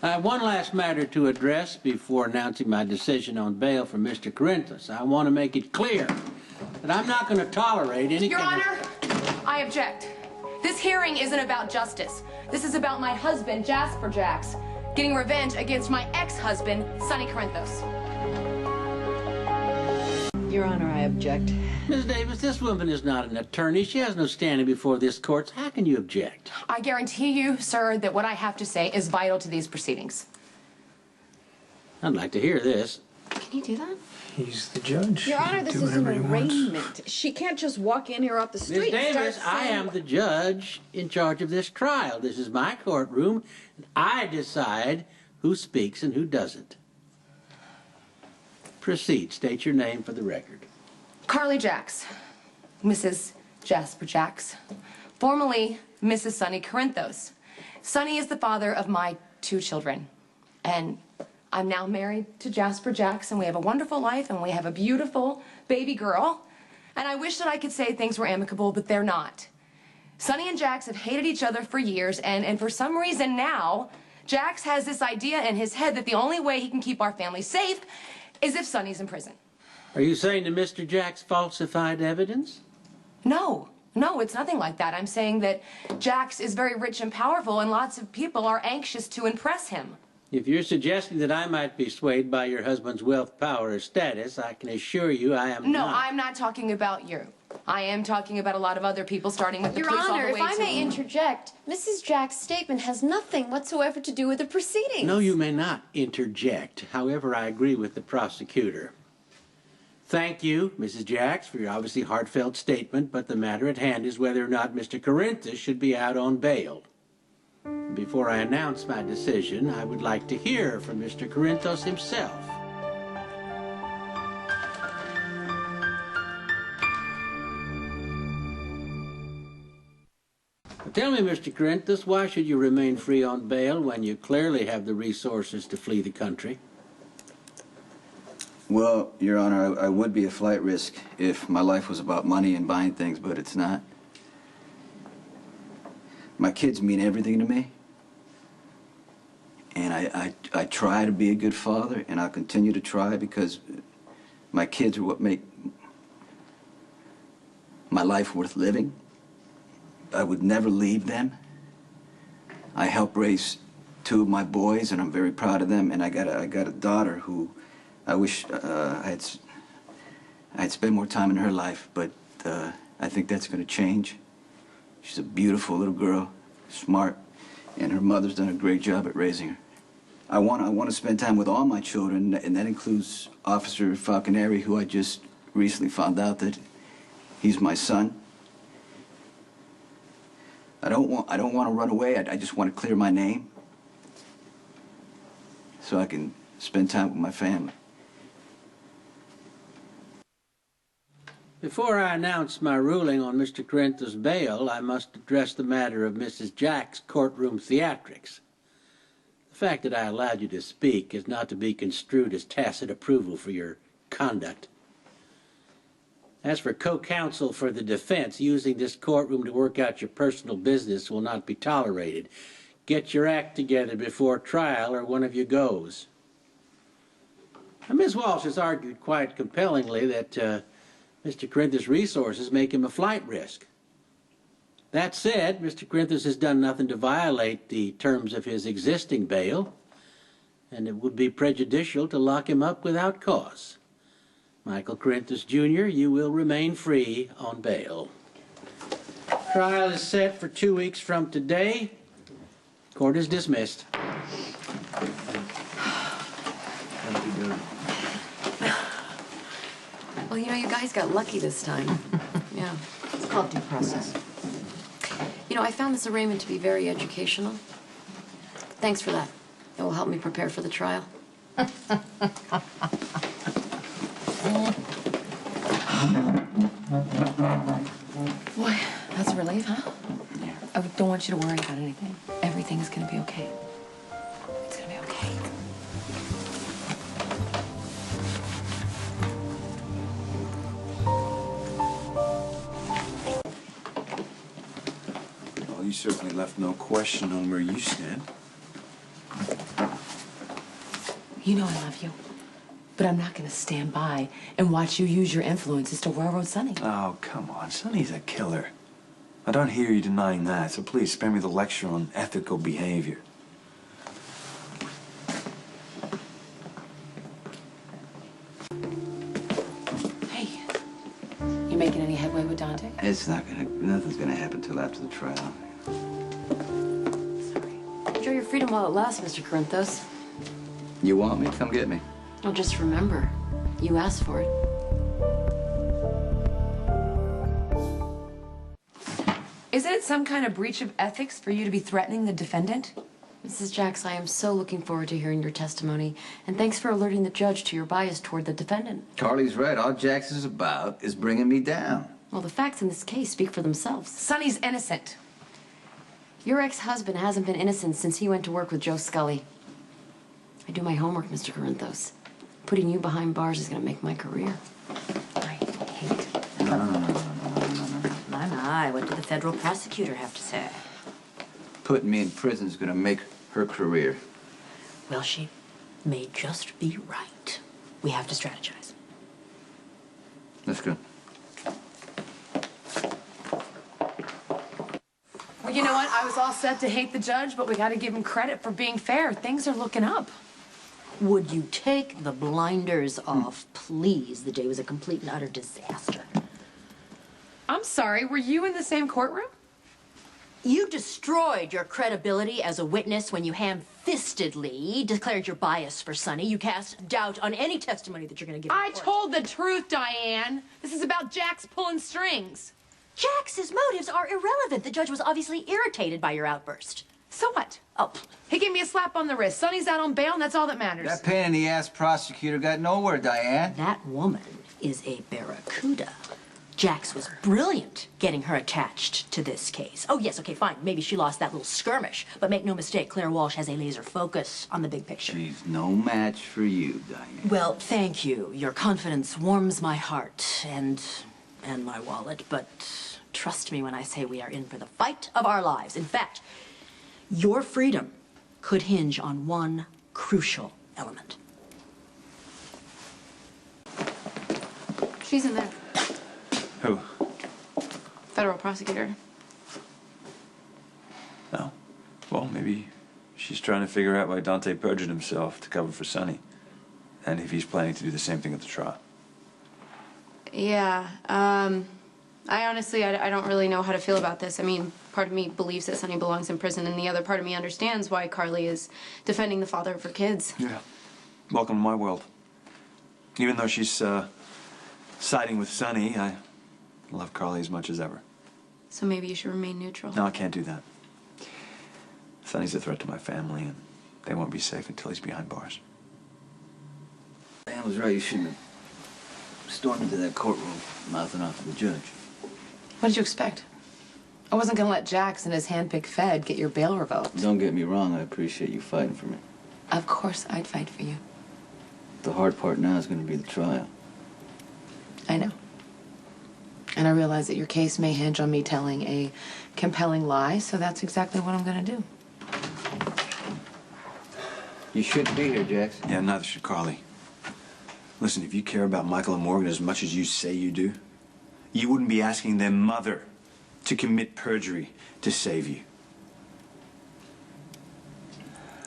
I have one last matter to address before announcing my decision on bail for Mr. Corinthos. I want to make it clear that I'm not going to tolerate any Your Honor, I object. This hearing isn't about justice. This is about my husband, Jasper Jax, getting revenge against my ex-husband, Sonny Corinthos. Your Honor, I object. Ms. Davis, this woman is not an attorney. She has no standing before this court. How can you object? I guarantee you, sir, that what I have to say is vital to these proceedings. I'd like to hear this. Can you do that? He's the judge. Your Honor, this is an arraignment. She can't just walk in here off the street. Ms. Davis, I am the judge in charge of this trial. This is my courtroom, and I decide who speaks and who doesn't. Proceed. State your name for the record. Carly Jax, Mrs. Jasper Jax, formerly Mrs. Sonny Corinthos. Sonny is the father of my 2 children, and I'm now married to Jasper Jax, and we have a wonderful life, and we have a beautiful baby girl. And I wish that I could say things were amicable, but they're not. Sonny and Jax have hated each other for years, and for some reason now, Jax has this idea in his head that the only way he can keep our family safe is if Sonny's in prison. Are you saying that Mr. Jax falsified evidence? No, it's nothing like that. I'm saying that Jax is very rich and powerful, and lots of people are anxious to impress him. If you're suggesting that I might be swayed by your husband's wealth, power, or status, I can assure you I am not. No, I'm not talking about you. I am talking about a lot of other people, starting with the police all the way to... Your Honor, if I may interject, Mrs. Jack's statement has nothing whatsoever to do with the proceedings. No, you may not interject. However, I agree with the prosecutor. Thank you, Mrs. Jax, for your obviously heartfelt statement, but the matter at hand is whether or not Mr. Corinthos should be out on bail. Before I announce my decision, I would like to hear from Mr. Corinthos himself. Tell me, Mr. Corinthos, why should you remain free on bail when you clearly have the resources to flee the country? Well, Your Honor, I would be a flight risk if my life was about money and buying things, but it's not. My kids mean everything to me. And I try to be a good father, and I'll continue to try because my kids are what make my life worth living. I would never leave them. I helped raise 2 of my boys, and I'm very proud of them. And I got a daughter who I wish I had spent more time in her life, but I think that's going to change. She's a beautiful little girl, smart, and her mother's done a great job at raising her. I want to spend time with all my children, and that includes Officer Falconeri, who I just recently found out that he's my son. I don't want to run away. I just want to clear my name so I can spend time with my family. Before I announce my ruling on Mr. Corinthos' bail, I must address the matter of Mrs. Jack's courtroom theatrics. The fact that I allowed you to speak is not to be construed as tacit approval for your conduct. As for co-counsel for the defense, using this courtroom to work out your personal business will not be tolerated. Get your act together before trial or one of you goes. Now, Ms. Walsh has argued quite compellingly that Mr. Corinthos' resources make him a flight risk. That said, Mr. Corinthos has done nothing to violate the terms of his existing bail, and it would be prejudicial to lock him up without cause. Michael Corinthos, Jr., you will remain free on bail. Trial is set for 2 weeks from today. Court is dismissed. Well, you know, you guys got lucky this time. Yeah. It's called due process. You know, I found this arraignment to be very educational. Thanks for that. It will help me prepare for the trial. Boy, that's a relief, huh? Yeah. I don't want you to worry about anything. Everything's gonna be okay. It's gonna be okay. Well, you certainly left no question on where you stand. You know I love you. But I'm not going to stand by and watch you use your influences to railroad Sonny. Oh, come on. Sonny's a killer. I don't hear you denying that, so please spare me the lecture on ethical behavior. Hey, you making any headway with Dante? Nothing's gonna happen till after the trial. Sorry. Enjoy your freedom while it lasts, Mr. Corinthos. You want me? Come get me. Well, just remember, you asked for it. Isn't it some kind of breach of ethics for you to be threatening the defendant? Mrs. Jax, I am so looking forward to hearing your testimony, and thanks for alerting the judge to your bias toward the defendant. Carly's right. All Jax is about is bringing me down. Well, the facts in this case speak for themselves. Sonny's innocent. Your ex-husband hasn't been innocent since he went to work with Joe Scully. I do my homework, Mr. Corinthos. Putting you behind bars is going to make my career. I hate My, what did the federal prosecutor have to say? Putting me in prison is gonna make her career. Well, she may just be right. We have to strategize. Let's go. Well, you know what? I was all set to hate the judge, but we got to give him credit for being fair. Things are looking up. Would you take the blinders off, please? The day was a complete and utter disaster. I'm sorry, were you in the same courtroom? You destroyed your credibility as a witness when you ham-fistedly declared your bias for Sonny. You cast doubt on any testimony that you're going to give in I court. told the truth, Diane. This is about Jax pulling strings. Jax's motives are irrelevant. The judge was obviously irritated by your outburst. So what? Oh, He gave me a slap on the wrist. Sonny's out on bail, and that's all that matters. That pain in the ass prosecutor got nowhere, Diane. that woman is a barracuda. Jax was brilliant getting her attached to this case. Oh, yes, okay, fine. Maybe she lost that little skirmish. But make no mistake, Claire Walsh has a laser focus on the big picture. She's no match for you, Diane. Well, thank you. Your confidence warms my heart and my wallet. But trust me when I say we are in for the fight of our lives. In fact, your freedom could hinge on one crucial element. She's in there. Who? Federal prosecutor. Oh. Well, maybe she's trying to figure out why Dante perjured himself to cover for Sonny. And if he's planning to do the same thing at the trial. Yeah, I honestly, I don't really know how to feel about this. I mean, part of me believes that Sonny belongs in prison, and the other part of me understands why Carly is defending the father of her kids. Yeah. Welcome to my world. Even though she's siding with Sonny, I love Carly as much as ever. So maybe you should remain neutral. No, I can't do that. Sonny's a threat to my family, and they won't be safe until he's behind bars. Diane was right. You shouldn't have stormed into that courtroom mouthing off to the judge. What did you expect? I wasn't going to let Jax and his hand-picked Fed get your bail revoked. Don't get me wrong. I appreciate you fighting for me. Of course I'd fight for you. The hard part now is going to be the trial. I know. And I realize that your case may hinge on me telling a compelling lie, so that's exactly what I'm going to do. You shouldn't be here, Jax. Yeah, neither should Carly. Listen, if you care about Michael and Morgan as much as you say you do, you wouldn't be asking their mother to commit perjury to save you.